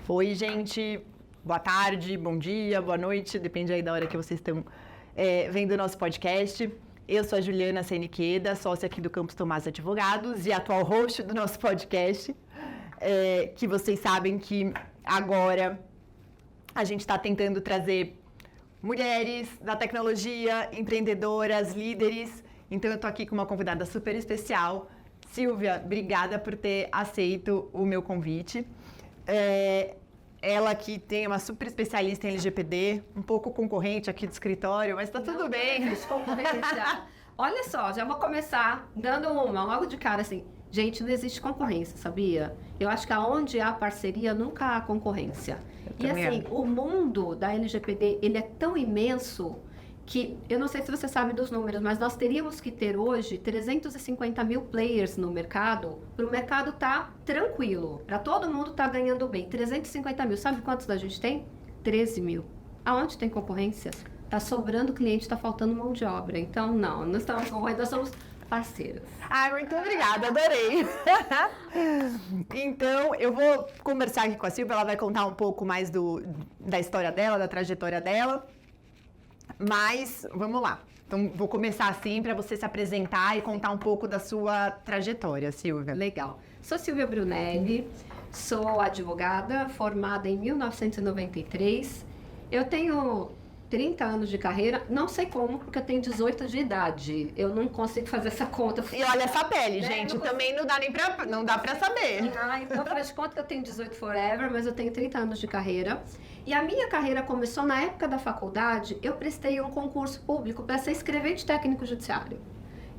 Oi, gente. Boa tarde, bom dia, boa noite, depende aí da hora que vocês estão vendo o nosso podcast. Eu sou a Juliana Seniqueda, sócia aqui do Campus Tomás Advogados e atual host do nosso podcast, que vocês sabem que agora a gente está tentando trazer mulheres da tecnologia, empreendedoras, líderes. Então, eu estou aqui com uma convidada super especial. Silvia, obrigada por ter aceito o meu convite. Ela que tem uma super especialista em LGPD, um pouco concorrente aqui do escritório, mas tá tudo bem. Concorrência. Olha só, já vou começar dando uma logo de cara assim. Gente, não existe concorrência, sabia? Eu acho que aonde há parceria, nunca há concorrência. E assim, o mundo da LGPD, ele é tão imenso que, eu não sei se você sabe dos números, mas nós teríamos que ter hoje 350 mil players no mercado, para o mercado estar tranquilo, para todo mundo estar ganhando bem. 350 mil, sabe quantos a gente tem? 13 mil. Aonde tem concorrência? Está sobrando cliente, está faltando mão de obra. Então, não estamos concorrendo, nós somos parceiras. Ai, muito obrigada, adorei. Então, eu vou conversar aqui com a Silvia, ela vai contar um pouco mais da história dela, da trajetória dela. Mas, vamos lá. Então, vou começar assim para você se apresentar e contar um pouco da sua trajetória, Silvia. Legal. Sou Silvia Brunelli, sou advogada, formada em 1993. Eu tenho 30 anos de carreira, não sei como, porque eu tenho 18 de idade. Eu não consigo fazer essa conta. E olha essa pele, gente, também não dá nem não dá pra saber. Então faz de conta que eu tenho 18 forever, mas eu tenho 30 anos de carreira. E a minha carreira começou na época da faculdade, eu prestei um concurso público para ser escrevente técnico judiciário.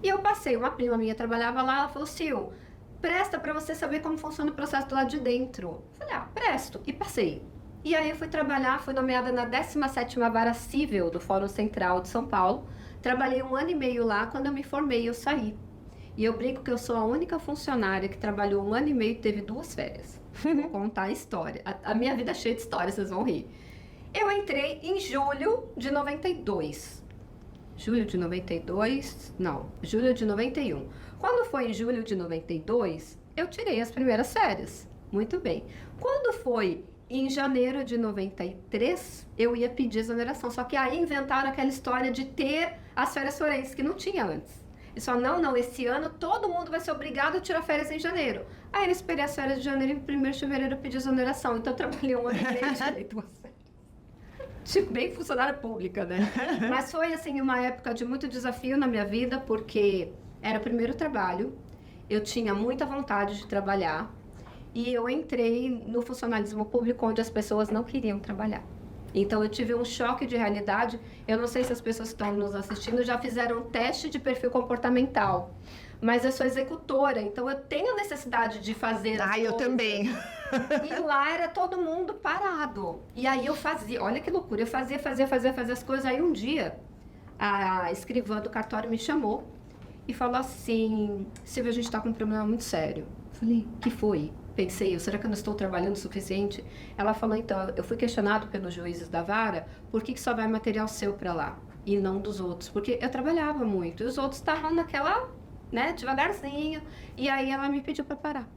E eu passei, uma prima minha trabalhava lá, ela falou, Sil, presta para você saber como funciona o processo do lado de dentro. Eu falei, presto. E passei. E aí eu fui trabalhar, fui nomeada na 17ª Vara Cível do Fórum Central de São Paulo. Trabalhei 1 ano e meio lá, quando eu me formei, eu saí. E eu brinco que eu sou a única funcionária que trabalhou 1 ano e meio e teve 2 férias. Vou contar a história. A minha vida é cheia de histórias, vocês vão rir. Eu entrei em julho de 92. Julho de 92? Não, julho de 91. Quando foi em julho de 92, eu tirei as primeiras férias. Muito bem. Quando foi em janeiro de 93, eu ia pedir exoneração. Só que aí inventaram aquela história de ter as férias forenses, que não tinha antes. E só, não, esse ano todo mundo vai ser obrigado a tirar férias em janeiro. Aí eu esperei as férias de janeiro e em 1º de fevereiro eu pedi exoneração. Então eu trabalhei 1 ano e meio, tirei 2 férias. Tipo, bem funcionária pública, né? Mas foi, assim, uma época de muito desafio na minha vida, porque era o primeiro trabalho, eu tinha muita vontade de trabalhar, e eu entrei no funcionalismo público onde as pessoas não queriam trabalhar. Então, eu tive um choque de realidade. Eu não sei se as pessoas que estão nos assistindo já fizeram um teste de perfil comportamental. Mas eu sou executora, então eu tenho necessidade de fazer as coisas. Eu também. E lá era todo mundo parado. E aí eu fazia, olha que loucura, eu fazia as coisas. Aí um dia, a escrivã do cartório me chamou e falou assim, Silvia, a gente está com um problema muito sério. Eu falei, que foi? Pensei, será que eu não estou trabalhando o suficiente? Ela falou, então, eu fui questionado pelos juízes da vara, por que só vai material seu para lá e não dos outros? Porque eu trabalhava muito e os outros estavam naquela, né, devagarzinho. E aí ela me pediu para parar.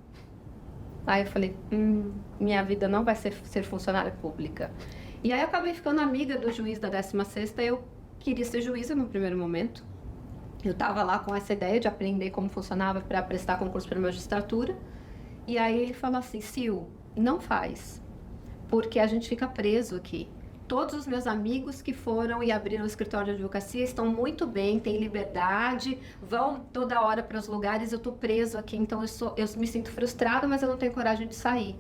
Aí eu falei, minha vida não vai ser funcionária pública. E aí eu acabei ficando amiga do juiz da 16ª, eu queria ser juíza no primeiro momento. Eu estava lá com essa ideia de aprender como funcionava para prestar concurso para magistratura. E aí ele falou assim, Sil, não faz, porque a gente fica preso aqui. Todos os meus amigos que foram e abriram o escritório de advocacia estão muito bem, têm liberdade, vão toda hora para os lugares, eu estou preso aqui, então eu me sinto frustrada, mas eu não tenho coragem de sair.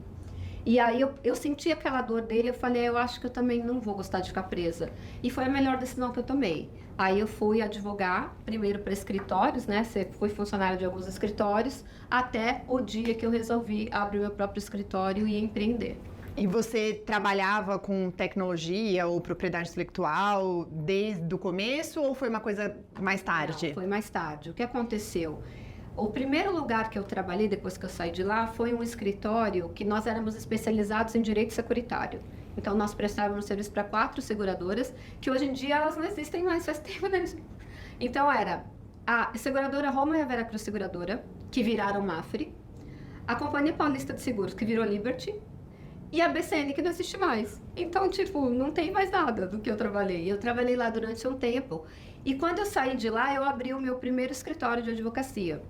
E aí eu senti aquela dor dele, eu falei, eu acho que eu também não vou gostar de ficar presa. E foi a melhor decisão que eu tomei. Aí eu fui advogar, primeiro para escritórios, né? Fui funcionária de alguns escritórios, até o dia que eu resolvi abrir meu próprio escritório e empreender. E você trabalhava com tecnologia ou propriedade intelectual desde o começo ou foi uma coisa mais tarde? Não, foi mais tarde. O que aconteceu? O primeiro lugar que eu trabalhei, depois que eu saí de lá, foi um escritório que nós éramos especializados em direito securitário. Então, nós prestávamos serviço para 4 seguradoras, que hoje em dia elas não existem mais, faz tempo, né? Então, era a seguradora Roma e a Veracruz Seguradora, que viraram Mafre, a Companhia Paulista de Seguros, que virou Liberty, e a BCN que não existe mais. Então, tipo, não tem mais nada do que eu trabalhei. Eu trabalhei lá durante um tempo. E quando eu saí de lá, eu abri o meu primeiro escritório de advocacia.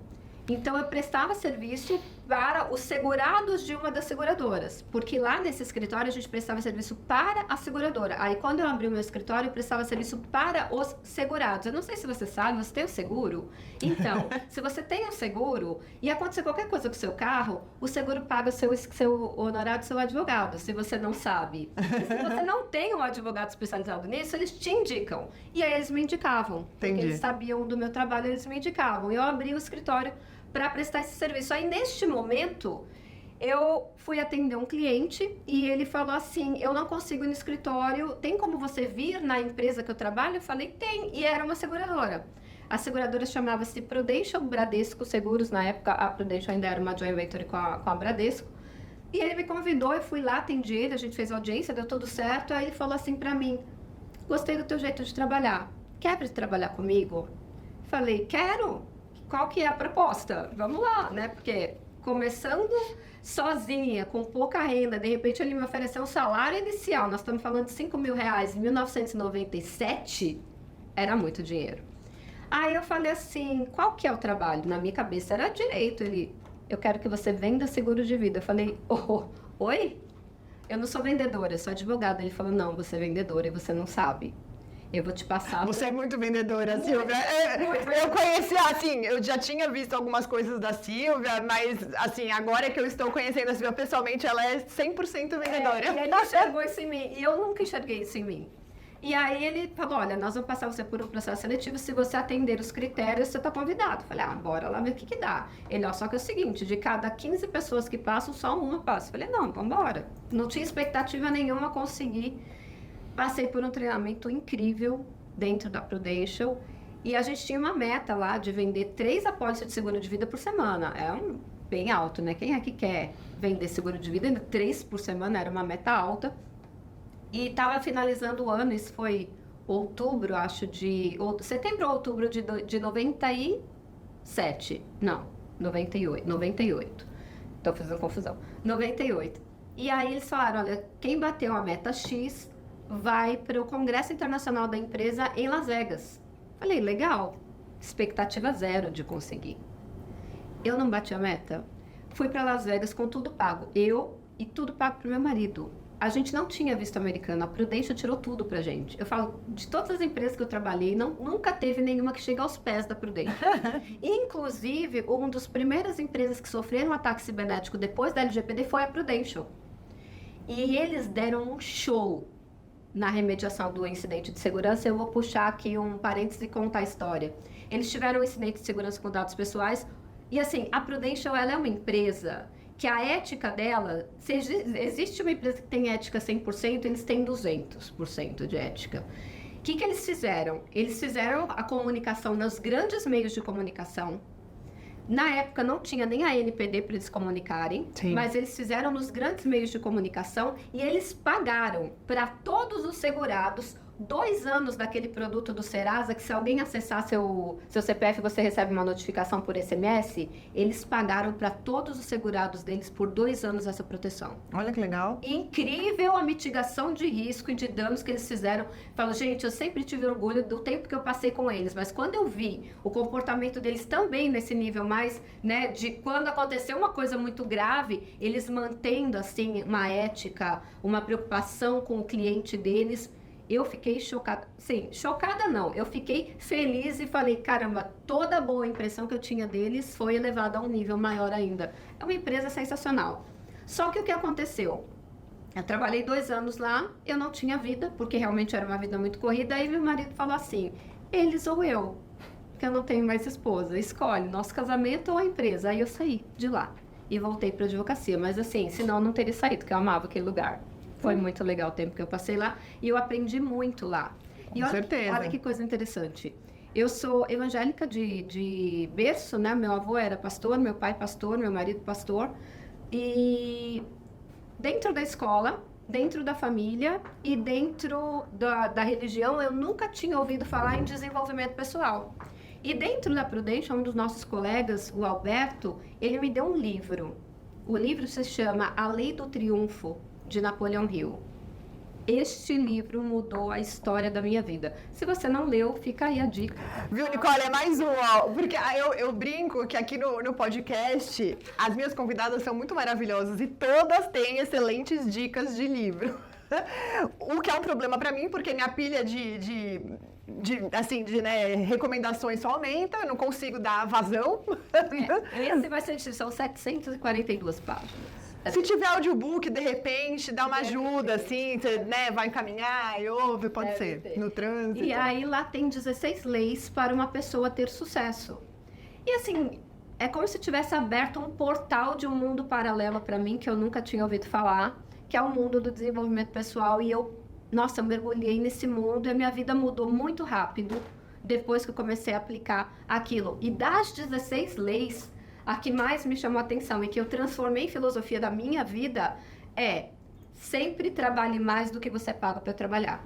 Então, eu prestava serviço para os segurados de uma das seguradoras. Porque lá nesse escritório, a gente prestava serviço para a seguradora. Aí, quando eu abri o meu escritório, eu prestava serviço para os segurados. Eu não sei se você sabe, você tem o seguro? Então, se você tem o seguro e acontecer qualquer coisa com o seu carro, o seguro paga o seu honorário do seu advogado, se você não sabe. E se você não tem um advogado especializado nisso, eles te indicam. E aí, eles me indicavam. Entendi. Porque eles sabiam do meu trabalho, eles me indicavam. Eu abri o escritório para prestar esse serviço. Aí, neste momento, eu fui atender um cliente e ele falou assim, eu não consigo ir no escritório, tem como você vir na empresa que eu trabalho? Eu falei, tem, e era uma seguradora. A seguradora chamava-se Prudential Bradesco Seguros, na época a Prudential ainda era uma joint venture com a Bradesco. E ele me convidou, eu fui lá, atendi ele, a gente fez audiência, deu tudo certo. Aí ele falou assim para mim, gostei do teu jeito de trabalhar, quer trabalhar comigo? Falei, quero. Qual que é a proposta? Vamos lá, né? Porque começando sozinha, com pouca renda, de repente ele me ofereceu um salário inicial, nós estamos falando de R$5 mil em 1997, era muito dinheiro. Aí eu falei assim, qual que é o trabalho? Na minha cabeça era direito, eu quero que você venda seguro de vida. Eu falei, oi? Eu não sou vendedora, eu sou advogada. Ele falou, não, você é vendedora e você não sabe. Eu vou te passar... Você é muito vendedora, Silvia. Eu conheci, assim, eu já tinha visto algumas coisas da Silvia, mas, assim, agora que eu estou conhecendo a Silvia pessoalmente, ela é 100% vendedora. E ele enxergou isso em mim, e eu nunca enxerguei isso em mim. E aí ele falou, olha, nós vamos passar você por um processo seletivo, se você atender os critérios, você está convidado. Eu falei, bora lá ver o que dá. Ele, só que é o seguinte, de cada 15 pessoas que passam, só uma passa. Eu falei, não, vambora. Não tinha expectativa nenhuma conseguir. Passei por um treinamento incrível dentro da Prudential e a gente tinha uma meta lá de vender 3 apólices de seguro de vida por semana. É bem alto, né? Quem é que quer vender seguro de vida? Ainda 3 por semana era uma meta alta. E estava finalizando o ano, isso foi outubro, acho, setembro ou outubro de 97. Não, 98. Estou fazendo confusão. 98. E aí eles falaram, olha, quem bateu a meta X vai para o Congresso Internacional da Empresa em Las Vegas. Falei, legal, expectativa zero de conseguir. Eu não bati a meta. Fui para Las Vegas com tudo pago. Eu e tudo pago para o meu marido. A gente não tinha visto americano, a Prudential tirou tudo pra gente. Eu falo, de todas as empresas que eu trabalhei, nunca teve nenhuma que chega aos pés da Prudential. Inclusive, uma das primeiras empresas que sofreram ataque cibernético depois da LGPD foi a Prudential. E eles deram um show na remediação do incidente de segurança. Eu vou puxar aqui um parêntese e contar a história. Eles tiveram um incidente de segurança com dados pessoais e, assim, a Prudential, ela é uma empresa que a ética dela, se existe uma empresa que tem ética 100%, eles têm 200% de ética. O que eles fizeram? Eles fizeram a comunicação nos grandes meios de comunicação. Na época não tinha nem a NPD para eles comunicarem, sim, mas eles fizeram nos grandes meios de comunicação e eles pagaram para todos os segurados 2 anos daquele produto do Serasa, que se alguém acessar seu CPF, você recebe uma notificação por SMS, eles pagaram para todos os segurados deles por 2 anos essa proteção. Olha que legal. Incrível a mitigação de risco e de danos que eles fizeram. Falo, gente, eu sempre tive orgulho do tempo que eu passei com eles, mas quando eu vi o comportamento deles também nesse nível mais, né, de quando aconteceu uma coisa muito grave, eles mantendo, assim, uma ética, uma preocupação com o cliente deles, eu fiquei chocada. Sim, chocada não. Eu fiquei feliz e falei, caramba, toda a boa impressão que eu tinha deles foi elevada a um nível maior ainda. É uma empresa sensacional. Só que o que aconteceu? Eu trabalhei 2 anos lá, eu não tinha vida, porque realmente era uma vida muito corrida. Aí meu marido falou assim, eles ou eu, que eu não tenho mais esposa, escolhe nosso casamento ou a empresa. Aí eu saí de lá e voltei para a advocacia. Mas assim, senão eu não teria saído, porque eu amava aquele lugar. Foi muito legal o tempo que eu passei lá e eu aprendi muito lá. Com certeza. Olha que coisa interessante. Eu sou evangélica de berço, né? Meu avô era pastor, meu pai pastor, meu marido pastor. E dentro da escola, dentro da família e dentro da religião, eu nunca tinha ouvido falar em desenvolvimento pessoal. E dentro da Prudential, um dos nossos colegas, o Alberto, ele me deu um livro. O livro se chama A Lei do Triunfo, de Napoleão Hill. Este livro mudou a história da minha vida. Se você não leu, fica aí a dica. Viu, Nicole? É mais um, ó. Porque eu brinco que aqui no podcast, as minhas convidadas são muito maravilhosas e todas têm excelentes dicas de livro. O que é um problema pra mim, porque minha pilha de recomendações só aumenta, eu não consigo dar vazão. Esse vai ser, são 742 páginas. Se tiver audiobook, de repente, dá uma ajuda, assim, você, né, vai encaminhar e ouve, pode ser, no trânsito. E aí lá tem 16 leis para uma pessoa ter sucesso. E assim, é como se tivesse aberto um portal de um mundo paralelo para mim, que eu nunca tinha ouvido falar, que é o mundo do desenvolvimento pessoal. E eu mergulhei nesse mundo e a minha vida mudou muito rápido depois que eu comecei a aplicar aquilo. E das 16 leis, a que mais me chamou a atenção e que eu transformei em filosofia da minha vida é: sempre trabalhe mais do que você paga para trabalhar.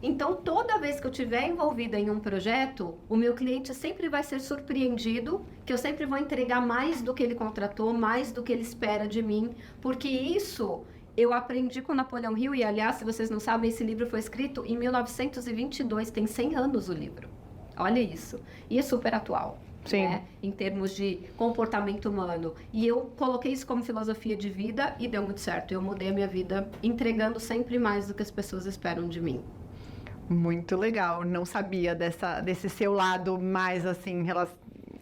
Então, toda vez que eu estiver envolvida em um projeto, o meu cliente sempre vai ser surpreendido, que eu sempre vou entregar mais do que ele contratou, mais do que ele espera de mim, porque isso eu aprendi com Napoleão Hill. E, aliás, se vocês não sabem, esse livro foi escrito em 1922, tem 100 anos o livro. Olha isso. E é super atual. Sim. Né, em termos de comportamento humano. E eu coloquei isso como filosofia de vida e deu muito certo. Eu mudei a minha vida entregando sempre mais do que as pessoas esperam de mim. Muito legal. Não sabia desse seu lado mais, assim,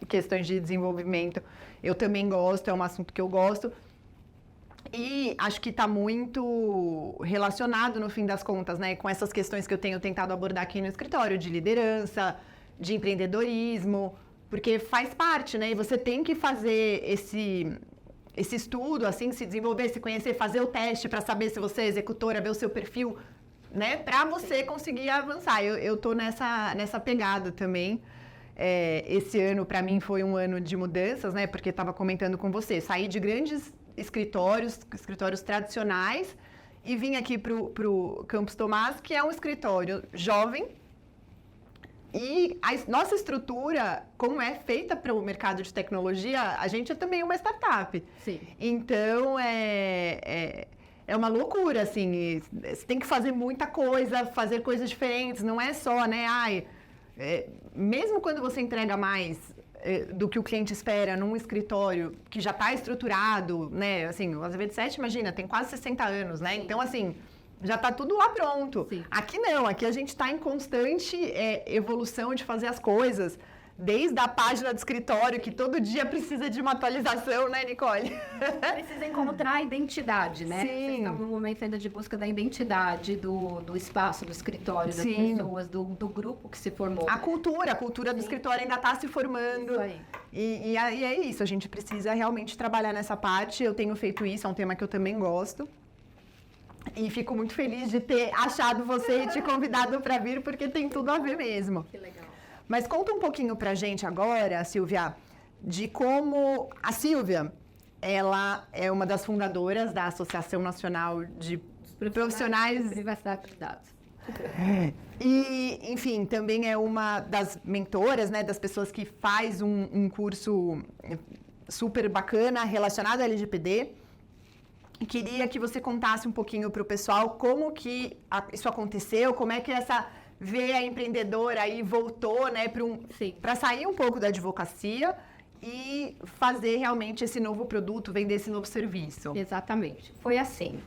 questões de desenvolvimento. Eu também gosto, é um assunto que eu gosto. E acho que está muito relacionado, no fim das contas, né, com essas questões que eu tenho tentado abordar aqui no escritório, de liderança, de empreendedorismo, porque faz parte, né? E você tem que fazer esse estudo, assim, se desenvolver, se conhecer, fazer o teste para saber se você é executora, ver o seu perfil, né? Para você conseguir avançar. Eu tô nessa pegada também. Esse ano, para mim, foi um ano de mudanças, né? Porque estava comentando com você, saí de grandes escritórios tradicionais, e vim aqui pro Campus Tomás, que é um escritório jovem. E a nossa estrutura, como é feita para o mercado de tecnologia, a gente é também uma startup. Sim. Então, é uma loucura, assim. Você tem que fazer muita coisa, fazer coisas diferentes. Não é só, né? Mesmo quando você entrega mais do que o cliente espera num escritório que já está estruturado, né? Assim, o Azevedo 7, imagina, tem quase 60 anos, né? Sim. Então, assim, já está tudo lá pronto. Sim. Aqui não, aqui a gente está em constante evolução de fazer as coisas, desde a página do escritório, que todo dia precisa de uma atualização, né, Nicole? Precisa encontrar a identidade, né? Sim. Vocês estão no momento ainda de busca da identidade do espaço, do escritório, das Sim. pessoas, do grupo que se formou. A cultura do escritório ainda está se formando. Isso aí. E é isso, a gente precisa realmente trabalhar nessa parte. Eu tenho feito isso, é um tema que eu também gosto. E fico muito feliz de ter achado você e te convidado para vir, porque tem tudo a ver mesmo. Que legal. Mas conta um pouquinho pra gente agora, Silvia, de como a Silvia, ela é uma das fundadoras da Associação Nacional de Profissionais de Privacidade de Dados. E, enfim, também é uma das mentoras, né, das pessoas que faz um curso super bacana relacionado à LGPD. Queria que você contasse um pouquinho para o pessoal como que isso aconteceu, como é que essa veia empreendedora aí voltou, né, para sair um pouco da advocacia e fazer realmente esse novo produto, vender esse novo serviço. Exatamente. Foi assim.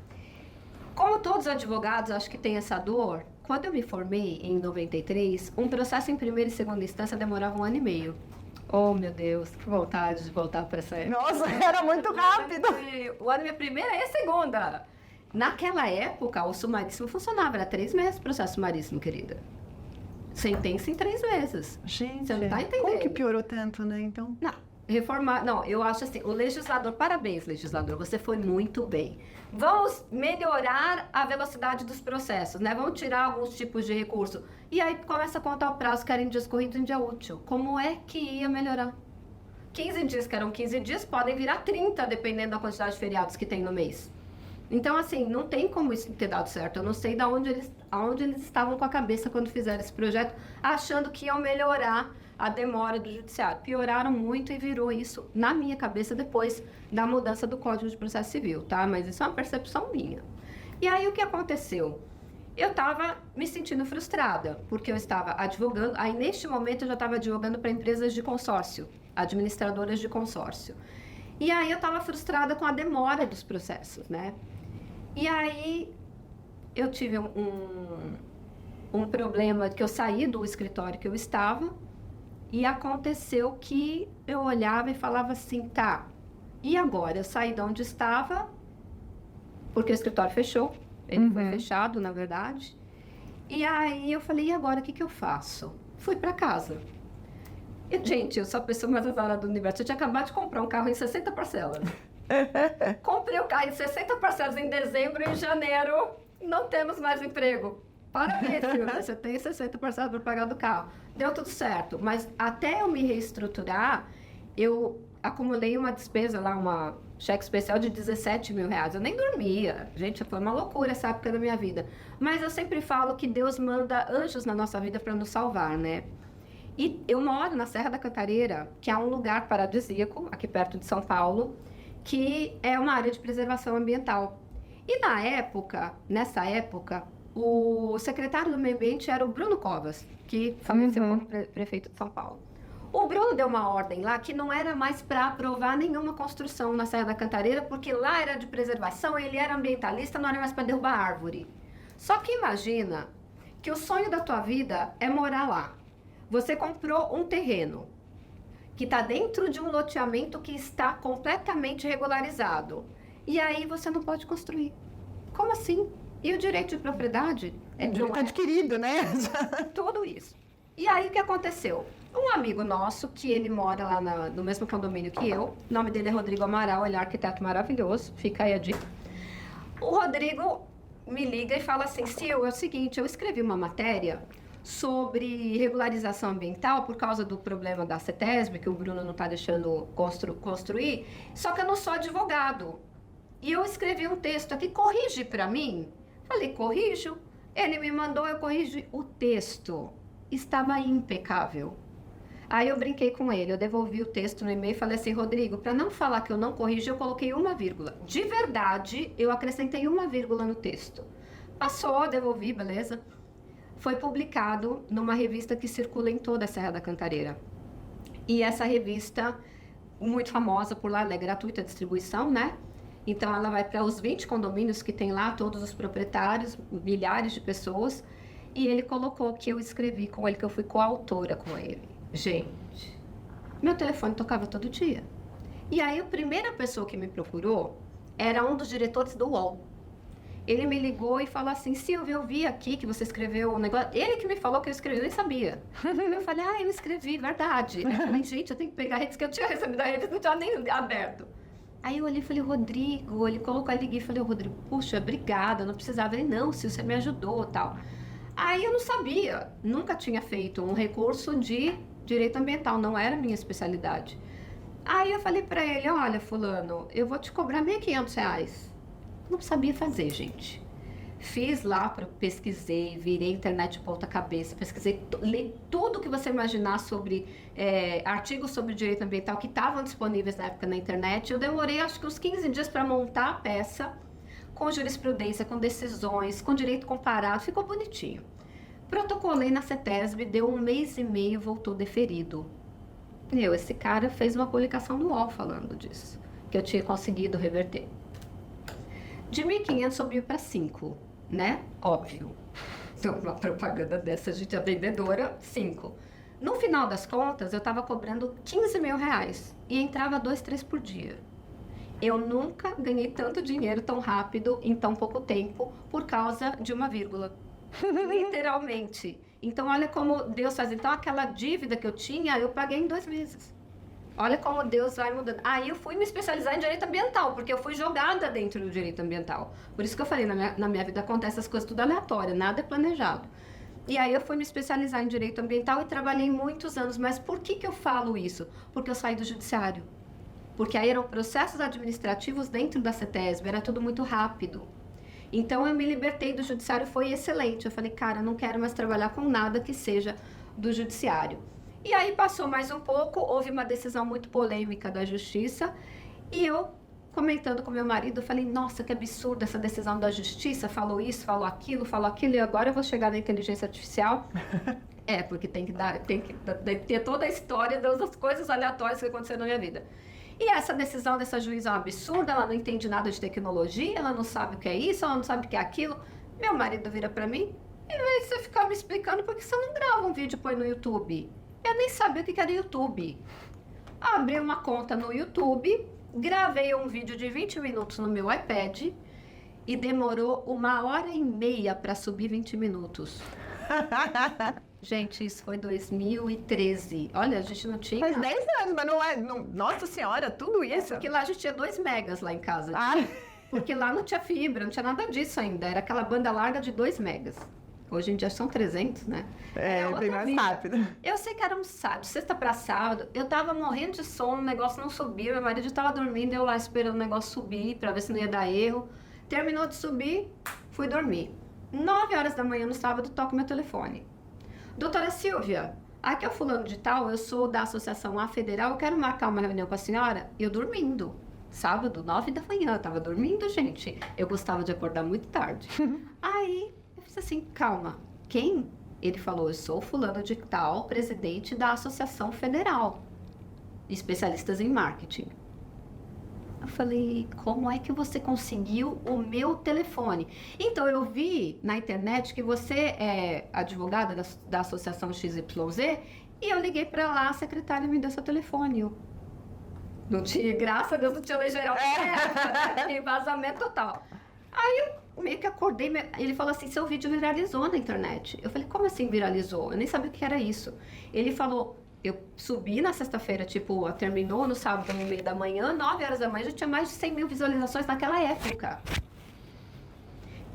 Como todos os advogados, acho que tem essa dor. Quando eu me formei em 93, um processo em primeira e segunda instância demorava 1 ano e meio. Oh, meu Deus, que vontade de voltar para essa época. Nossa, era muito rápido. O ano é primeira e a segunda. Naquela época, o sumaríssimo funcionava. Era 3 meses o processo sumaríssimo, querida. Sentença em 3 meses. Gente, você não tá entendendo. Como que piorou tanto, né, então? Não, eu acho assim, o legislador, parabéns, legislador, você foi muito bem. Vamos melhorar a velocidade dos processos, né? Vamos tirar alguns tipos de recurso. E aí começa a contar o prazo que era em dias corridos em dia útil. Como é que ia melhorar? 15 dias que eram 15 dias podem virar 30, dependendo da quantidade de feriados que tem no mês. Então, assim, não tem como isso ter dado certo. Eu não sei aonde eles estavam com a cabeça quando fizeram esse projeto, achando que iam melhorar a demora do judiciário. Pioraram muito e virou isso na minha cabeça depois da mudança do Código de Processo Civil, tá? Mas isso é uma percepção minha. E aí o que aconteceu? Eu estava me sentindo frustrada, porque eu estava advogando, aí neste momento eu já estava advogando para empresas de consórcio, administradoras de consórcio. E aí eu estava frustrada com a demora dos processos, né? E aí eu tive um problema que eu saí do escritório que eu estava e aconteceu que eu olhava e falava assim, tá, e agora? Eu saí de onde estava, porque o escritório fechou, ele foi fechado, na verdade. E aí eu falei, e agora o que eu faço? Fui para casa. E, gente, eu sou a pessoa mais azarada do universo. Eu tinha acabado de comprar um carro em 60 parcelas. Comprei o carro em 60 parcelas em dezembro e em janeiro não temos mais emprego. Parabéns, Silvia, você tem 60 parcelas para pagar do carro. Deu tudo certo, mas até eu me reestruturar, eu acumulei uma despesa lá, uma cheque especial de 17 mil reais. Eu nem dormia. Gente, foi uma loucura essa época da minha vida. Mas eu sempre falo que Deus manda anjos na nossa vida para nos salvar, né? E eu moro na Serra da Cantareira, que é um lugar paradisíaco, aqui perto de São Paulo, que é uma área de preservação ambiental. E nessa época, o secretário do Meio Ambiente era o Bruno Covas, que faleceu como prefeito de São Paulo. O Bruno deu uma ordem lá que não era mais para aprovar nenhuma construção na Serra da Cantareira, porque lá era de preservação, ele era ambientalista, não era mais para derrubar árvore. Só que imagina que o sonho da tua vida é morar lá. Você comprou um terreno que está dentro de um loteamento que está completamente regularizado. E aí você não pode construir. Como assim? E o direito de propriedade? Direito adquirido, né? Tudo isso. E aí o que aconteceu? Um amigo nosso, que ele mora lá no mesmo condomínio que eu, o nome dele é Rodrigo Amaral, ele é arquiteto maravilhoso, fica aí a dica. O Rodrigo me liga e fala assim, Sil, é o seguinte, eu escrevi uma matéria sobre regularização ambiental por causa do problema da CETESB, que o Bruno não está deixando construir, só que eu não sou advogado. E eu escrevi um texto aqui, corrige para mim. Falei, corrijo. Ele me mandou, eu corrigi o texto. Estava impecável. Aí eu brinquei com ele, eu devolvi o texto no e-mail e falei assim, Rodrigo, para não falar que eu não corrigi, eu coloquei uma vírgula. De verdade, eu acrescentei uma vírgula no texto. Passou, devolvi, beleza? Foi publicado numa revista que circula em toda a Serra da Cantareira. E essa revista, muito famosa por lá, ela é gratuita a distribuição, né? Então ela vai para os 20 condomínios que tem lá, todos os proprietários, milhares de pessoas. E ele colocou que eu escrevi com ele, que eu fui coautora com ele. Gente, meu telefone tocava todo dia. E aí a primeira pessoa que me procurou era um dos diretores do UOL. Ele me ligou e falou assim, Silvia, eu vi aqui que você escreveu um negócio. Ele que me falou que eu escrevi, eu nem sabia. Eu falei, eu escrevi, verdade. Eu falei, gente, eu tenho que pegar a rede que eu tinha recebido, a rede não tinha nem aberto. Aí eu olhei e falei, Rodrigo, ele colocou, aí liguei e falei, Rodrigo, puxa, obrigada, não precisava. Ele, não, Silvia, você me ajudou e tal. Aí eu não sabia, nunca tinha feito um recurso de direito ambiental, não era minha especialidade. Aí eu falei pra ele, olha, fulano, eu vou te cobrar R$1.500. Não sabia fazer, gente. Fiz lá, pesquisei, virei internet de ponta cabeça, pesquisei, li tudo que você imaginar sobre artigos sobre direito ambiental que estavam disponíveis na época na internet. Eu demorei acho que uns 15 dias para montar a peça, com jurisprudência, com decisões, com direito comparado, ficou bonitinho. Protocolei na CETESB, deu 1 mês e meio, voltou deferido. Esse cara fez uma publicação no UOL falando disso, que eu tinha conseguido reverter. De 1.500 subiu para 5, né? Óbvio. Então, uma propaganda dessa, a gente é vendedora, 5. No final das contas, eu estava cobrando R$15 mil e entrava 2, 3 por dia. Eu nunca ganhei tanto dinheiro tão rápido em tão pouco tempo por causa de uma vírgula. Literalmente. Então, olha como Deus faz. Então, aquela dívida que eu tinha, eu paguei em 2 meses. Olha como Deus vai mudando. Aí eu fui me especializar em direito ambiental, porque eu fui jogada dentro do direito ambiental. Por isso que eu falei, na minha vida acontecem as coisas tudo aleatório, nada é planejado. E aí eu fui me especializar em direito ambiental e trabalhei muitos anos. Mas por que eu falo isso? Porque eu saí do judiciário. Porque aí eram processos administrativos dentro da CETESB, era tudo muito rápido. Então eu me libertei do judiciário, foi excelente. Eu falei, cara, não quero mais trabalhar com nada que seja do judiciário. E aí passou mais um pouco, houve uma decisão muito polêmica da justiça e eu comentando com meu marido, eu falei, nossa, que absurdo essa decisão da justiça, falou isso, falou aquilo, e agora eu vou chegar na inteligência artificial. Porque tem que ter toda a história das coisas aleatórias que aconteceram na minha vida. E essa decisão dessa juíza é um absurdo, ela não entende nada de tecnologia, ela não sabe o que é isso, ela não sabe o que é aquilo. Meu marido vira pra mim, em vez de você ficar me explicando, por que você não grava um vídeo e põe no YouTube? Eu nem sabia o que era YouTube. Abri uma conta no YouTube, gravei um vídeo de 20 minutos no meu iPad e demorou 1h30 para subir 20 minutos. Gente, isso foi 2013. Olha, a gente não tinha... Faz 10 anos, mas não é... Nossa Senhora, tudo isso? Porque lá a gente tinha 2 megas lá em casa. Porque lá não tinha fibra, não tinha nada disso ainda. Era aquela banda larga de 2 megas. Hoje em dia são 300, né? Bem mais rápido. Eu sei que era um sábado, sexta pra sábado. Eu tava morrendo de sono, o negócio não subia. Meu marido tava dormindo, eu lá esperando o negócio subir pra ver se não ia dar erro. Terminou de subir, fui dormir. 9h da manhã no sábado, toco meu telefone. Doutora Silvia, aqui é o fulano de tal, eu sou da Associação A Federal, eu quero marcar uma reunião com a senhora. Eu dormindo. Sábado, 9 da manhã, eu tava dormindo, gente. Eu gostava de acordar muito tarde. Aí, eu fiz assim, calma, quem? Ele falou, eu sou fulano de tal, presidente da Associação Federal, especialistas em marketing. Eu falei, como é que você conseguiu o meu telefone? Então, eu vi na internet que você é advogada da Associação XYZ e eu liguei para lá, a secretária me deu seu telefone. Não tinha, graças a Deus, não tinha lei geral. Tinha vazamento total. Aí eu meio que acordei, ele falou assim, seu vídeo viralizou na internet. Eu falei, como assim viralizou? Eu nem sabia o que era isso. Ele falou, eu subi na sexta-feira, tipo, terminou no sábado, no meio da manhã, 9h da manhã, já tinha mais de 100 mil visualizações naquela época.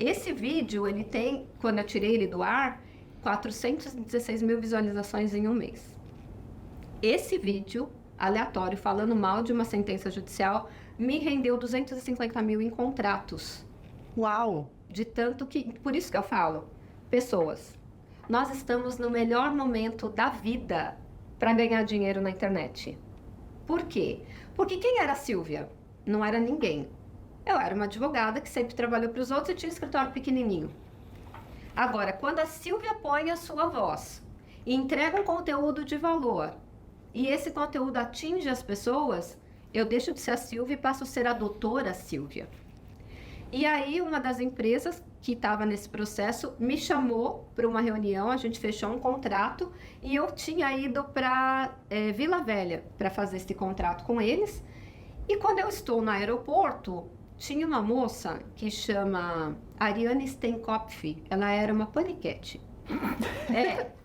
Esse vídeo, ele tem, quando eu tirei ele do ar, 416 mil visualizações em um mês. Esse vídeo, aleatório, falando mal de uma sentença judicial, me rendeu 250 mil em contratos. Uau! De tanto que, por isso que eu falo, pessoas, nós estamos no melhor momento da vida para ganhar dinheiro na internet. Por quê? Porque quem era a Silvia? Não era ninguém. Eu era uma advogada que sempre trabalhou para os outros e tinha um escritório pequenininho. Agora, quando a Silvia põe a sua voz e entrega um conteúdo de valor, e esse conteúdo atinge as pessoas, eu deixo de ser a Silvia e passo a ser a doutora Silvia. E aí, uma das empresas que estava nesse processo me chamou para uma reunião, a gente fechou um contrato e eu tinha ido para Vila Velha para fazer esse contrato com eles. E quando eu estou no aeroporto, tinha uma moça que chama Ariane Steinkopf, ela era uma paniquete.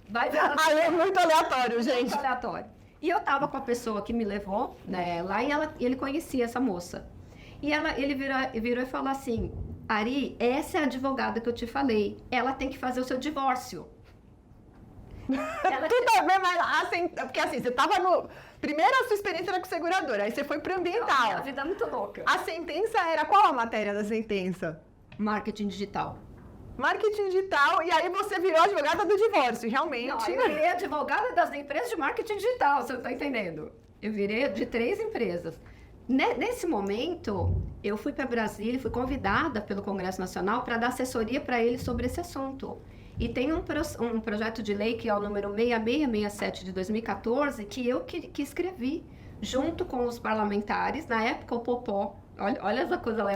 Vai ver. É muito aleatório, gente. Muito aleatório. E eu tava com a pessoa que me levou, né, lá e ele conhecia essa moça. E ele virou e falou assim, Ari, essa é a advogada que eu te falei, ela tem que fazer o seu divórcio. Tudo bem, mas assim, porque assim, você tava no... Primeiro a sua experiência era com seguradora, aí você foi pro ambiental. A vida é muito louca. A sentença era, qual a matéria da sentença? Marketing digital. Marketing digital, e aí você virou advogada do divórcio, realmente. Não, eu virei advogada das empresas de marketing digital, você não tá entendendo. Eu virei de 3 empresas. Nesse momento, eu fui para Brasília, fui convidada pelo Congresso Nacional para dar assessoria para eles sobre esse assunto. E tem um projeto de lei, que é o número 6667 de 2014, que eu que escrevi, junto com os parlamentares, na época o Popó, olha essa coisa lá.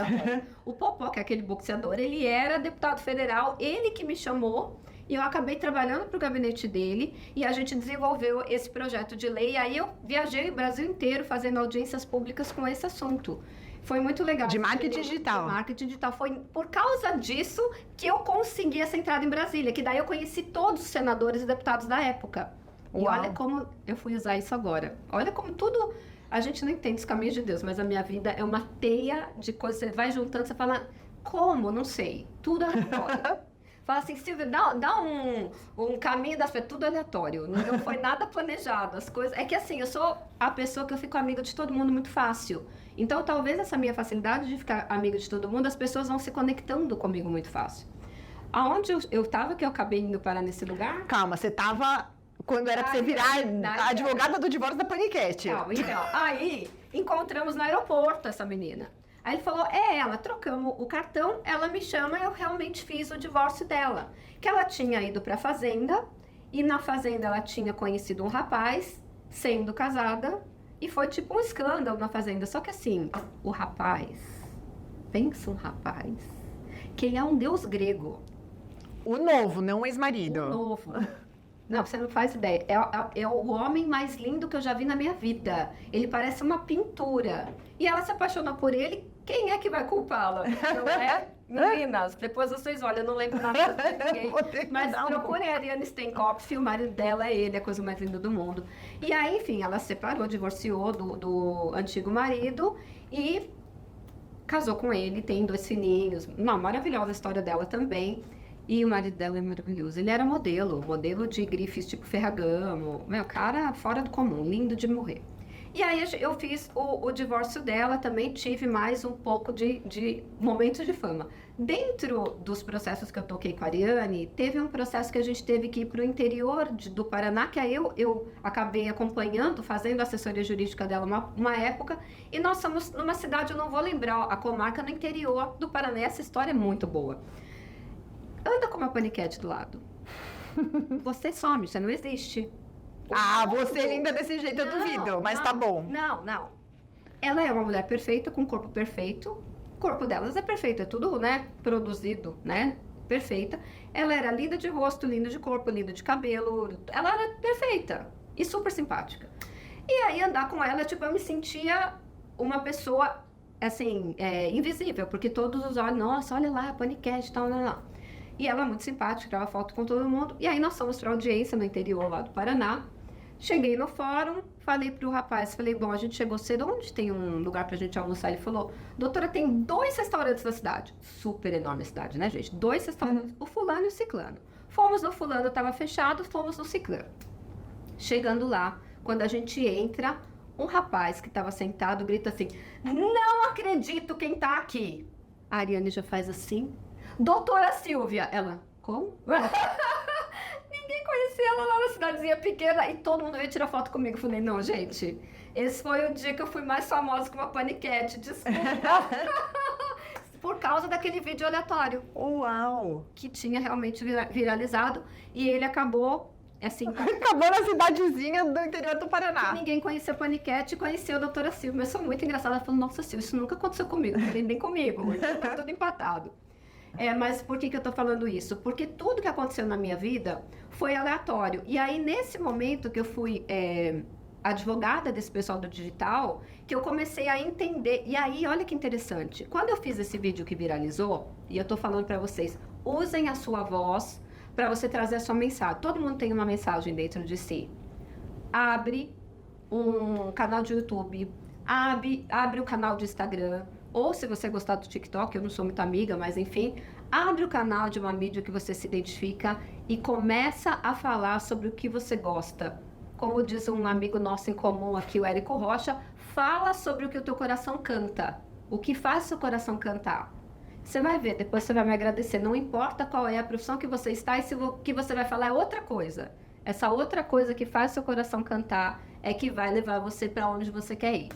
O Popó, que é aquele boxeador, ele era deputado federal, ele que me chamou, e eu acabei trabalhando para o gabinete dele, e a gente desenvolveu esse projeto de lei, e aí eu viajei o Brasil inteiro fazendo audiências públicas com esse assunto. Foi muito legal. De marketing digital. De marketing digital. Foi por causa disso que eu consegui essa entrada em Brasília, que daí eu conheci todos os senadores e deputados da época. Uau. E olha como eu fui usar isso agora. Olha como tudo... A gente não entende os caminhos de Deus, mas a minha vida é uma teia de coisas. Você vai juntando, você fala, como? Não sei. Tudo aleatório. Fala assim, Silvia, dá um caminho das pessoas, tudo aleatório. Não foi nada planejado. As coisas... É que assim, eu sou a pessoa que eu fico amiga de todo mundo muito fácil. Então, talvez essa minha facilidade de ficar amiga de todo mundo, as pessoas vão se conectando comigo muito fácil. Aonde eu estava, que eu acabei indo parar nesse lugar? Calma, você estava... Quando era pra você virar a advogada do divórcio da Paniquete. Então, aí encontramos no aeroporto essa menina. Aí ele falou, é ela, trocamos o cartão, ela me chama, eu realmente fiz o divórcio dela. Que ela tinha ido pra fazenda, e na fazenda ela tinha conhecido um rapaz, sendo casada, e foi tipo um escândalo na fazenda. Só que assim, o rapaz, pensa um rapaz, que ele é um deus grego. O novo, não o O ex-marido. novo. Não, você não faz ideia. É o homem mais lindo que eu já vi na minha vida. Ele parece uma pintura. E ela se apaixonou por ele. Quem é que vai culpá-la? Não é? Meninas, depois vocês olham, eu não lembro nada de ninguém. Vou ter que Mas dar um- procurem a Ariane Steinkopf, o marido dela é ele, a coisa mais linda do mundo. E aí, enfim, ela separou, divorciou do antigo marido e casou com ele, tem 2 filhinhos. Uma maravilhosa história dela também. E o marido dela é maravilhoso. Ele era modelo de grifes tipo Ferragamo. Meu, cara fora do comum, lindo de morrer. E aí eu fiz o divórcio dela, também tive mais um pouco de momentos de fama. Dentro dos processos que eu toquei com a Ariane, teve um processo que a gente teve que ir para o interior do Paraná, que aí eu acabei acompanhando, fazendo a assessoria jurídica dela uma época, e nós somos numa cidade, eu não vou lembrar a comarca, no interior do Paraná. Essa história é muito boa. Anda com uma paniquete do lado. Você some, você não existe. Ah, você é linda desse jeito, eu duvido, mas tá bom. Não. Ela é uma mulher perfeita, com um corpo perfeito. O corpo delas é perfeito, é tudo, né, produzido, né, perfeita. Ela era linda de rosto, linda de corpo, linda de cabelo. Ela era perfeita e super simpática. E aí, andar com ela, tipo, eu me sentia uma pessoa, assim, invisível. Porque todos os olhos, nossa, olha lá, paniquete e tal, não. E ela é muito simpática, tirava foto com todo mundo. E aí nós fomos para audiência no interior lá do Paraná. Cheguei no fórum, falei pro rapaz, falei, bom, a gente chegou cedo, onde tem um lugar pra gente almoçar? Ele falou, doutora, tem 2 restaurantes na cidade. Super enorme a cidade, né, gente? 2 restaurantes, o fulano e o ciclano. Fomos no fulano, tava fechado, fomos no ciclano. Chegando lá, quando a gente entra, um rapaz que tava sentado grita assim, não acredito quem tá aqui. A Ariane já faz assim, doutora Silvia. Ela, como? Ninguém conhecia ela lá na cidadezinha pequena e todo mundo veio tirar foto comigo. Falei, não, gente, esse foi o dia que eu fui mais famosa que uma paniquete, desculpa. Por causa daquele vídeo aleatório Uau! que tinha realmente viralizado e ele acabou, assim... Acabou na cidadezinha do interior do Paraná. Ninguém conhecia paniquete e conhecia a doutora Silvia. Mas foi muito engraçado. Ela falou, nossa, Silvia, isso nunca aconteceu comigo. Eu falei, nem comigo. Tá tudo empatado. Mas por que eu tô falando isso? Porque tudo que aconteceu na minha vida foi aleatório. E aí, nesse momento que eu fui advogada desse pessoal do digital, que eu comecei a entender. E aí, olha que interessante. Quando eu fiz esse vídeo que viralizou, e eu tô falando pra vocês, usem a sua voz para você trazer a sua mensagem. Todo mundo tem uma mensagem dentro de si. Abre um canal de YouTube, abre um canal de Instagram, ou se você gostar do TikTok, eu não sou muito amiga, mas enfim, abre o canal de uma mídia que você se identifica e começa a falar sobre o que você gosta. Como diz um amigo nosso em comum aqui, o Érico Rocha, fala sobre o que o teu coração canta. O que faz seu coração cantar. Você vai ver, depois você vai me agradecer. Não importa qual é a profissão que você está, e se o que você vai falar é outra coisa. Essa outra coisa que faz seu coração cantar é que vai levar você para onde você quer ir.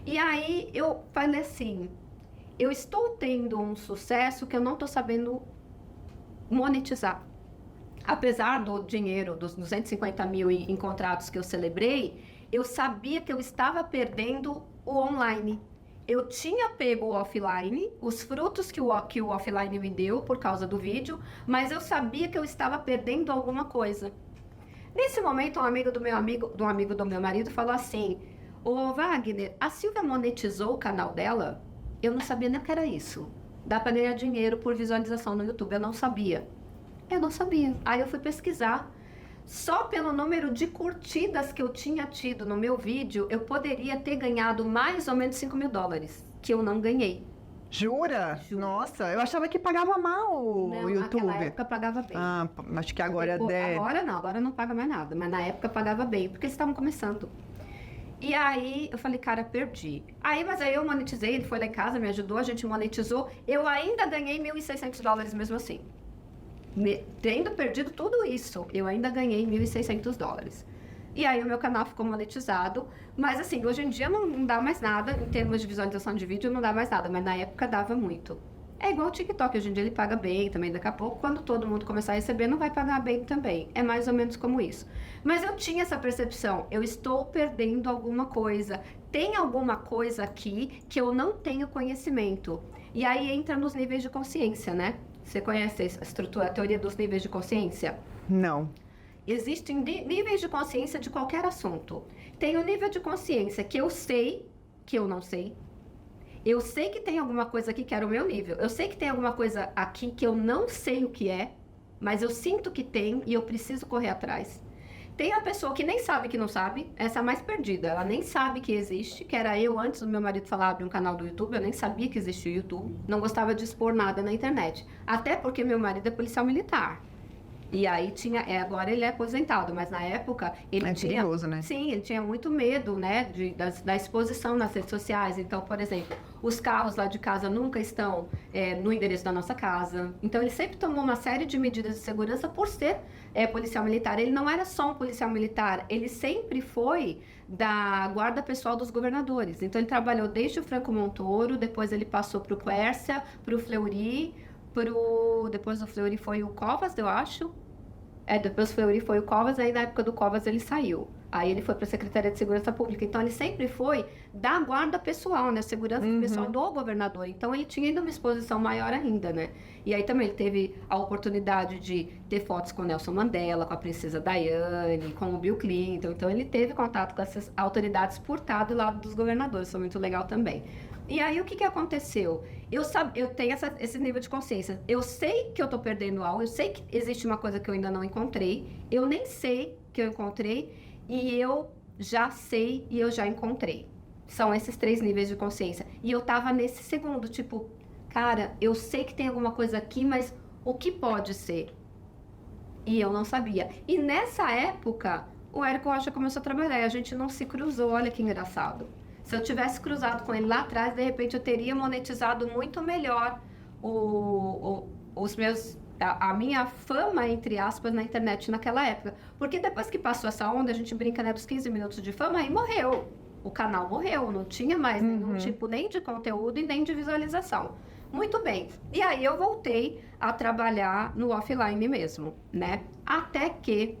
E aí eu falei assim, eu estou tendo um sucesso que eu não estou sabendo monetizar. Apesar do dinheiro, dos 250 mil em contratos que eu celebrei, eu sabia que eu estava perdendo o online. Eu tinha pego o offline, os frutos que o offline me deu por causa do vídeo, mas eu sabia que eu estava perdendo alguma coisa. Nesse momento, um amigo do meu marido falou assim, ô Wagner, a Silvia monetizou o canal dela? Eu não sabia nem o que era isso. Dá para ganhar dinheiro por visualização no YouTube, eu não sabia. Eu não sabia. Aí eu fui pesquisar. Só pelo número de curtidas que eu tinha tido no meu vídeo, eu poderia ter ganhado mais ou menos $5.000, que eu não ganhei. Jura? Juro. Nossa, eu achava que pagava mal o YouTube. Naquela época pagava bem. Ah, acho que agora Agora não paga mais nada, mas na época pagava bem, porque eles estavam começando. E aí eu falei, cara, perdi. Mas aí eu monetizei, ele foi lá em casa, me ajudou, a gente monetizou. Eu ainda ganhei $1.600 mesmo assim. Tendo perdido tudo isso, eu ainda ganhei $1.600. E aí o meu canal ficou monetizado. Mas assim, hoje em dia não dá mais nada, em termos de visualização de vídeo não dá mais nada, mas na época dava muito. É igual o TikTok, hoje em dia ele paga bem também, daqui a pouco, quando todo mundo começar a receber, não vai pagar bem também. É mais ou menos como isso. Mas eu tinha essa percepção, eu estou perdendo alguma coisa. Tem alguma coisa aqui que eu não tenho conhecimento. E aí entra nos níveis de consciência, né? Você conhece a estrutura, a teoria dos níveis de consciência? Não. Existem níveis de consciência de qualquer assunto. Tem o nível de consciência que eu sei que eu não sei. Eu sei que tem alguma coisa aqui que era o meu nível. Eu sei que tem alguma coisa aqui que eu não sei o que é, mas eu sinto que tem e eu preciso correr atrás. Tem a pessoa que nem sabe que não sabe, essa é a mais perdida. Ela nem sabe que existe, que era eu antes do meu marido falar abrir um canal do YouTube, eu nem sabia que existia o YouTube. Não gostava de expor nada na internet. Até porque meu marido é policial militar. E aí tinha, agora ele é aposentado, mas na época ele tinha... É perigoso, né? Sim, ele tinha muito medo, né, da exposição nas redes sociais. Então, por exemplo, os carros lá de casa nunca estão no endereço da nossa casa. Então, ele sempre tomou uma série de medidas de segurança por ser policial militar. Ele não era só um policial militar, ele sempre foi da guarda pessoal dos governadores. Então, ele trabalhou desde o Franco Montoro, depois ele passou para o Quércia, para o Fleury, depois do Fleury foi o Covas, eu acho. Depois do Fleury foi o Covas, aí na época do Covas ele saiu. Aí ele foi para a Secretaria de Segurança Pública. Então, ele sempre foi da guarda pessoal, né? Segurança pessoal do governador. Então, ele tinha ainda uma exposição maior ainda, né? E aí também ele teve a oportunidade de ter fotos com Nelson Mandela, com a princesa Diane, com o Bill Clinton. Então, ele teve contato com essas autoridades por estar do lado dos governadores. Isso é muito legal também. E aí, o que aconteceu? Eu tenho esse nível de consciência. Eu sei que eu tô perdendo algo, eu sei que existe uma coisa que eu ainda não encontrei, eu nem sei que eu encontrei, e eu já sei e eu já encontrei. São esses 3 níveis de consciência. E eu tava nesse segundo, tipo, cara, eu sei que tem alguma coisa aqui, mas o que pode ser? E eu não sabia. E nessa época, o Érico Rocha começou a trabalhar e a gente não se cruzou, olha que engraçado. Se eu tivesse cruzado com ele lá atrás, de repente eu teria monetizado muito melhor a minha fama, entre aspas, na internet naquela época. Porque depois que passou essa onda, a gente brinca, né, dos 15 minutos de fama, aí morreu. O canal morreu, não tinha mais nenhum tipo nem de conteúdo e nem de visualização. Muito bem. E aí eu voltei a trabalhar no offline mesmo, né? Até que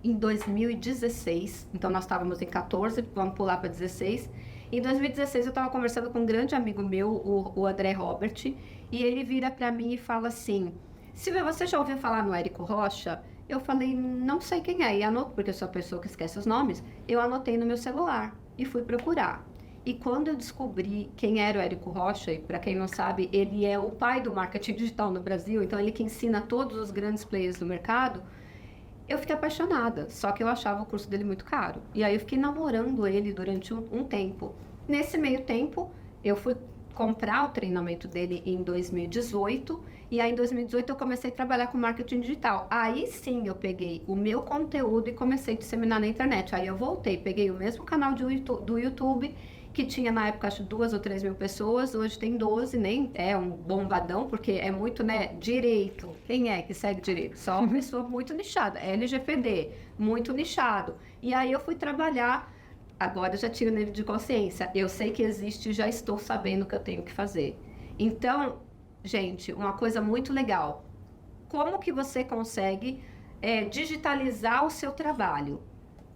em 2016, então nós estávamos em 14, vamos pular para 16. Em 2016 eu estava conversando com um grande amigo meu, o André Robert, e ele vira para mim e fala assim: Silvia, você já ouviu falar no Érico Rocha? Eu falei, não sei quem é, e anoto, porque eu sou a pessoa que esquece os nomes, eu anotei no meu celular e fui procurar. E quando eu descobri quem era o Érico Rocha, e para quem não sabe, ele é o pai do marketing digital no Brasil, então ele que ensina todos os grandes players do mercado, eu fiquei apaixonada, só que eu achava o curso dele muito caro. E aí eu fiquei namorando ele durante um tempo. Nesse meio tempo, eu fui comprar o treinamento dele em 2018, e aí em 2018 eu comecei a trabalhar com marketing digital. Aí sim eu peguei o meu conteúdo e comecei a disseminar na internet. Aí eu voltei, peguei o mesmo canal do YouTube, que tinha na época acho 2 ou 3 mil pessoas, hoje tem 12, nem é um bombadão, porque é muito, né, direito. Quem é que segue direito? Só uma pessoa muito nichada, LGPD, muito nichado. E aí eu fui trabalhar, agora eu já tinha o nível de consciência, eu sei que existe e já estou sabendo o que eu tenho que fazer. Então, gente, uma coisa muito legal, como que você consegue digitalizar o seu trabalho?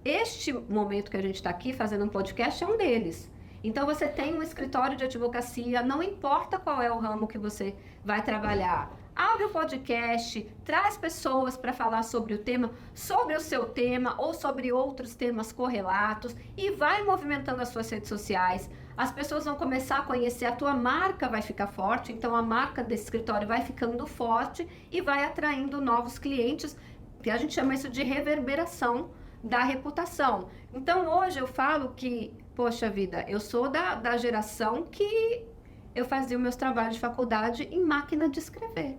Este momento que a gente está aqui fazendo um podcast é um deles. Então, você tem um escritório de advocacia, não importa qual é o ramo que você vai trabalhar. Abre o podcast, traz pessoas para falar sobre o tema, sobre o seu tema ou sobre outros temas correlatos e vai movimentando as suas redes sociais. As pessoas vão começar a conhecer, a tua marca vai ficar forte, então a marca desse escritório vai ficando forte e vai atraindo novos clientes, que a gente chama isso de reverberação da reputação. Então, hoje eu falo que, poxa vida, eu sou da geração que eu fazia os meus trabalhos de faculdade em máquina de escrever.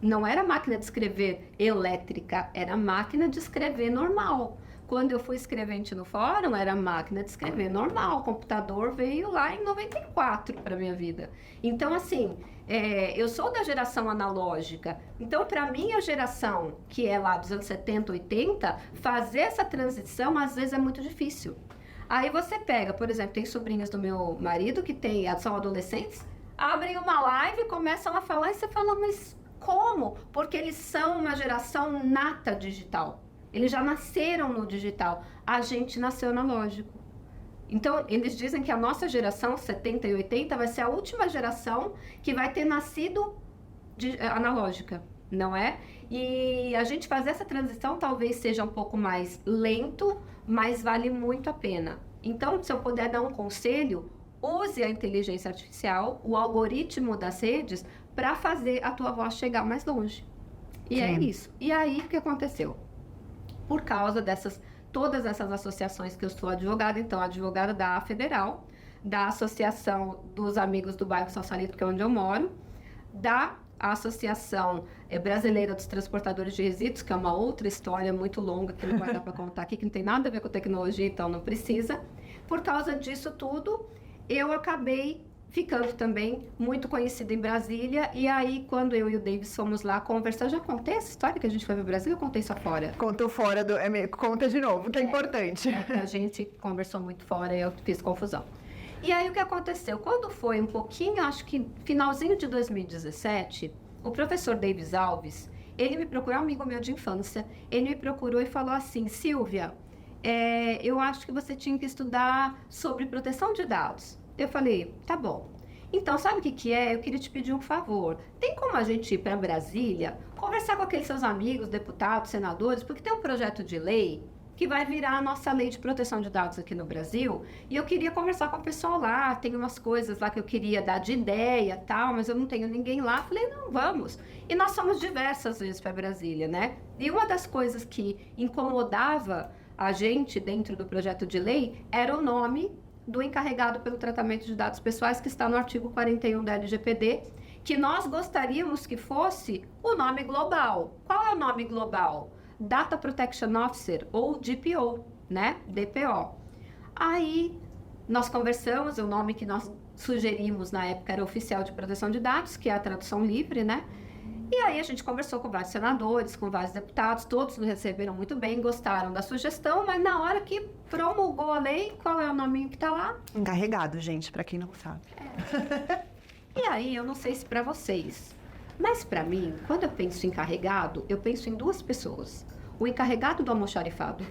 Não era máquina de escrever elétrica, era máquina de escrever normal. Quando eu fui escrevente no fórum, era máquina de escrever normal. O computador veio lá em 94 para minha vida. Então, assim, Eu sou da geração analógica, então para minha geração, que é lá dos anos 70, 80, fazer essa transição às vezes é muito difícil. Aí você pega, por exemplo, tem sobrinhas do meu marido que são adolescentes, abrem uma live e começam a falar e você fala, mas como? Porque eles são uma geração nata digital. Eles já nasceram no digital. A gente nasceu analógico. Então, eles dizem que a nossa geração, 70 e 80, vai ser a última geração que vai ter nascido analógica, não é? E a gente fazer essa transição talvez seja um pouco mais lento, mas vale muito a pena. Então, se eu puder dar um conselho, use a inteligência artificial, o algoritmo das redes, para fazer a tua voz chegar mais longe. E é isso. E aí, o que aconteceu? Por causa todas essas associações que eu sou advogada, então, advogada da Federal, da Associação dos Amigos do Bairro Sausalito, que é onde eu moro, da Associação Brasileira dos Transportadores de Resíduos, que é uma outra história muito longa, que não vai dar para contar aqui, que não tem nada a ver com tecnologia, então não precisa. Por causa disso tudo, eu acabei ficando também muito conhecida em Brasília. E aí, quando eu e o Davis fomos lá conversar, eu já contei essa história que a gente foi para o Brasil, eu contei só fora? Contou fora, conta de novo, que é importante. A gente conversou muito fora e eu fiz confusão. E aí, o que aconteceu? Quando foi um pouquinho, acho que finalzinho de 2017, o professor Davis Alves, ele me procurou, um amigo meu de infância, ele me procurou e falou assim, Silvia, eu acho que você tinha que estudar sobre proteção de dados. Eu falei, tá bom. Então, sabe o que é? Eu queria te pedir um favor. Tem como a gente ir para Brasília, conversar com aqueles seus amigos, deputados, senadores, porque tem um projeto de lei que vai virar a nossa lei de proteção de dados aqui no Brasil, e eu queria conversar com o pessoal lá, tem umas coisas lá que eu queria dar de ideia e tal, mas eu não tenho ninguém lá. Falei, não, vamos. E nós fomos diversas vezes para Brasília, né? E uma das coisas que incomodava a gente dentro do projeto de lei era o nome do encarregado pelo tratamento de dados pessoais, que está no artigo 41 da LGPD, que nós gostaríamos que fosse o nome global. Qual é o nome global? Data Protection Officer, ou DPO, né? DPO. Aí, nós conversamos, o nome que nós sugerimos na época era Oficial de Proteção de Dados, que é a tradução livre, né? E aí a gente conversou com vários senadores, com vários deputados, todos nos receberam muito bem, gostaram da sugestão, mas na hora que promulgou a lei, qual é o nominho que tá lá? Encarregado, gente, para quem não sabe. E aí, eu não sei se para vocês, mas para mim, quando eu penso em encarregado, eu penso em duas pessoas. O encarregado do almoxarifado.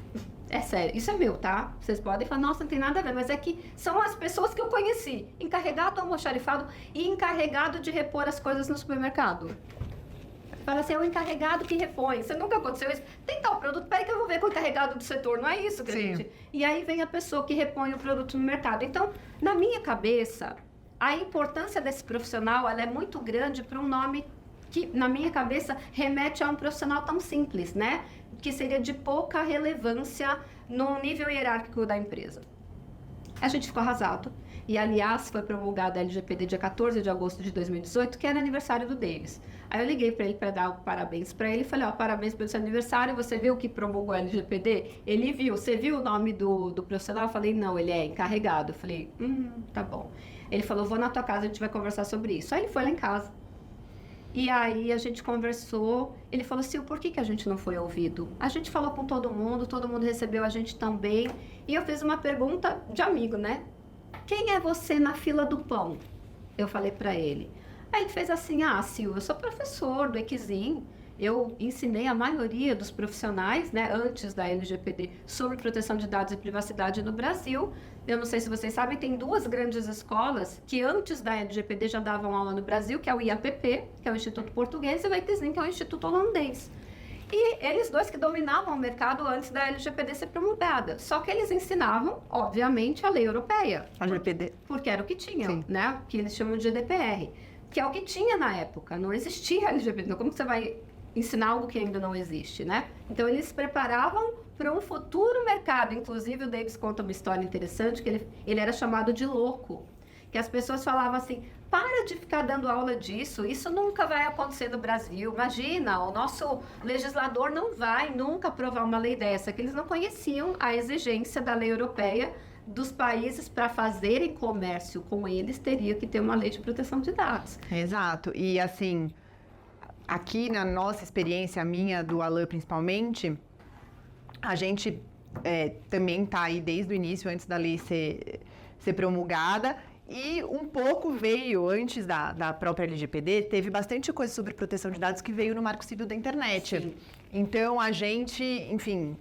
É sério, isso é meu, tá? Vocês podem falar, nossa, não tem nada a ver, mas é que são as pessoas que eu conheci. Encarregado do almoxarifado e encarregado de repor as coisas no supermercado. Fala assim, é o encarregado que repõe. Você nunca aconteceu isso? Tem tal produto, peraí que eu vou ver com o encarregado do setor. Não é isso que a gente... E aí vem a pessoa que repõe o produto no mercado. Então, na minha cabeça, a importância desse profissional, ela é muito grande para um nome que, na minha cabeça, remete a um profissional tão simples, né? Que seria de pouca relevância no nível hierárquico da empresa. A gente ficou arrasado. E, aliás, foi promulgada a LGPD dia 14 de agosto de 2018, que era aniversário do Davis. Aí eu liguei para ele para dar parabéns para ele e falei, ó, parabéns pelo seu aniversário, você viu que promulgou a LGPD? Ele viu, você viu o nome do profissional? Eu falei, não, ele é encarregado. Eu falei, tá bom. Ele falou, vou na tua casa, a gente vai conversar sobre isso. Aí ele foi lá em casa. E aí a gente conversou, ele falou assim, por que a gente não foi ouvido? A gente falou com todo mundo recebeu a gente também. E eu fiz uma pergunta de amigo, né? Quem é você na fila do pão? Eu falei para ele. Aí ele fez assim, Silvia, eu sou professor do Equizim, eu ensinei a maioria dos profissionais, né, antes da LGPD, sobre proteção de dados e privacidade no Brasil. Eu não sei se vocês sabem, tem duas grandes escolas que antes da LGPD já davam aula no Brasil, que é o IAPP, que é o Instituto Português, e o Equizim, que é o Instituto Holandês. E eles dois que dominavam o mercado antes da LGPD ser promulgada. Só que eles ensinavam, obviamente, a lei europeia. A LGPD. Porque era o que tinham, né? Que eles chamam de GDPR. Que é o que tinha na época. Não existia a LGPD. Então, como que você vai ensinar algo que ainda não existe, né? Então, eles se preparavam para um futuro mercado. Inclusive, o Davis conta uma história interessante, que ele era chamado de louco. Que as pessoas falavam assim, para de ficar dando aula disso, isso nunca vai acontecer no Brasil. Imagina, o nosso legislador não vai nunca aprovar uma lei dessa, que eles não conheciam a exigência da lei europeia dos países, para fazerem comércio com eles, teria que ter uma lei de proteção de dados. Exato. E assim, aqui na nossa experiência, minha, do Alan principalmente, a gente também está aí desde o início, antes da lei ser promulgada, e um pouco veio, antes da própria LGPD, teve bastante coisa sobre proteção de dados que veio no Marco Civil da Internet. Sim. Então, a gente, enfim,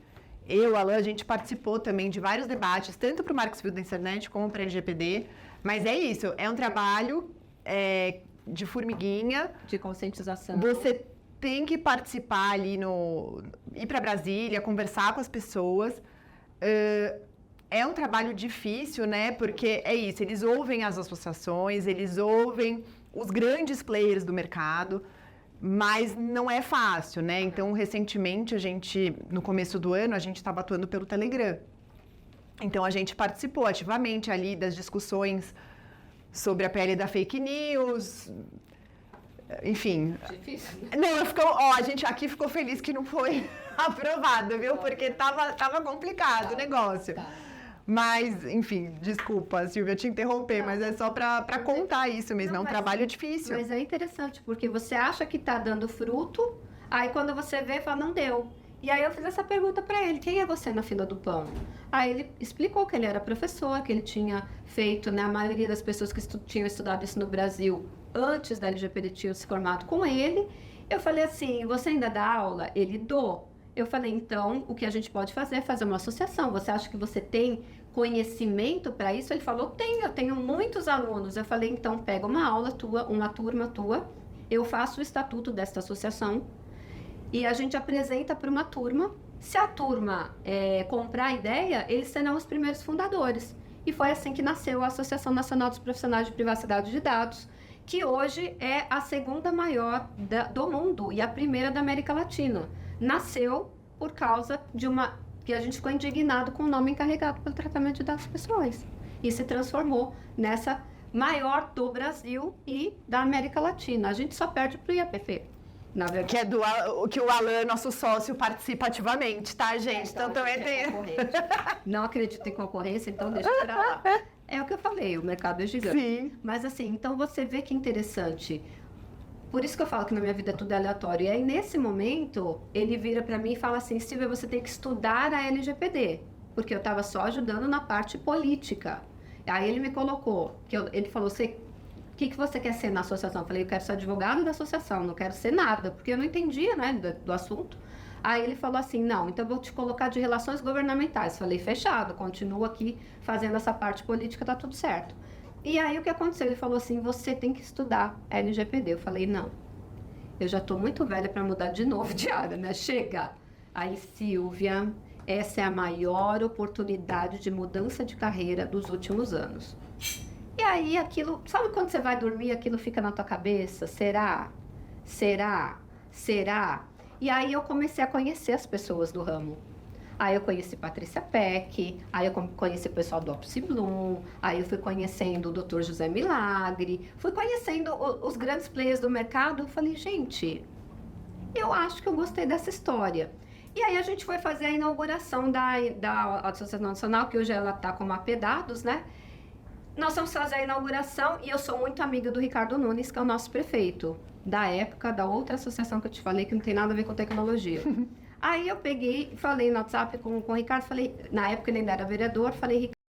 eu, Alan, a gente participou também de vários debates, tanto para o Marco Civil da Internet como para a LGPD, mas é isso, é um trabalho de formiguinha. De conscientização. Você tem que participar ali ir para Brasília, conversar com as pessoas. É um trabalho difícil, né? Porque é isso, eles ouvem as associações, eles ouvem os grandes players do mercado, mas não é fácil, né? Então, recentemente, no começo do ano, a gente estava atuando pelo Telegram. Então, a gente participou ativamente ali das discussões sobre a PL da fake news, enfim. Difícil. Não, a gente aqui ficou feliz que não foi aprovado, viu? Porque tava complicado o negócio. Mas, enfim, desculpa, Silvia, te interromper, mas é só para contar isso mesmo, é um trabalho difícil. Mas é interessante, porque você acha que está dando fruto, aí quando você vê, fala, não deu. E aí eu fiz essa pergunta para ele, quem é você na fila do pão? Aí ele explicou que ele era professor, que ele tinha feito, né, a maioria das pessoas que tinham estudado isso no Brasil, antes da LGPD, tinham se formado com ele. Eu falei assim, você ainda dá aula? Ele dou. Eu falei, então, o que a gente pode fazer é fazer uma associação. Você acha que você tem conhecimento para isso? Ele falou, eu tenho muitos alunos. Eu falei, então, pega uma aula tua, uma turma tua, eu faço o estatuto desta associação e a gente apresenta para uma turma. Se a turma comprar a ideia, eles serão os primeiros fundadores. E foi assim que nasceu a Associação Nacional dos Profissionais de Privacidade de Dados, que hoje é a segunda maior do mundo e a primeira da América Latina. Nasceu por causa de que a gente ficou indignado com o nome encarregado pelo tratamento de dados pessoais. E se transformou nessa maior do Brasil e da América Latina. A gente só perde para o IAPP, na verdade. Que o Alan, nosso sócio, participa ativamente, tá, gente? Então também tem... Não acredito em concorrência, então deixa pra lá. É o que eu falei, o mercado é gigante. Sim. Mas assim, então você vê que interessante. Por isso que eu falo que na minha vida tudo é aleatório. E aí, nesse momento, ele vira para mim e fala assim, Silvia, você tem que estudar a LGPD. Porque eu estava só ajudando na parte política. Aí ele me colocou, ele falou, o que você quer ser na associação? Eu falei, eu quero ser advogado da associação, não quero ser nada, porque eu não entendia, né, do assunto. Aí ele falou assim, não, então eu vou te colocar de relações governamentais. Eu falei, fechado, continuo aqui fazendo essa parte política, tá tudo certo. E aí o que aconteceu? Ele falou assim, você tem que estudar LGPD. Eu falei, não, eu já estou muito velha para mudar de novo de área, né? Chega! Aí, Silvia, essa é a maior oportunidade de mudança de carreira dos últimos anos. E aí aquilo, sabe quando você vai dormir, aquilo fica na tua cabeça? Será? Será? Será? E aí eu comecei a conhecer as pessoas do ramo. Aí eu conheci Patrícia Peck, aí eu conheci o pessoal do Opsi Bloom, aí eu fui conhecendo o Dr. José Milagre, fui conhecendo os grandes players do mercado. Eu falei, gente, eu acho que eu gostei dessa história. E aí a gente foi fazer a inauguração da Associação Nacional, que hoje ela está como APDados, né? Nós vamos fazer a inauguração e eu sou muito amiga do Ricardo Nunes, que é o nosso prefeito, da época da outra associação que eu te falei, que não tem nada a ver com tecnologia. Aí eu peguei, falei no WhatsApp com o Ricardo, falei, na época ele ainda era vereador, falei, Ricardo,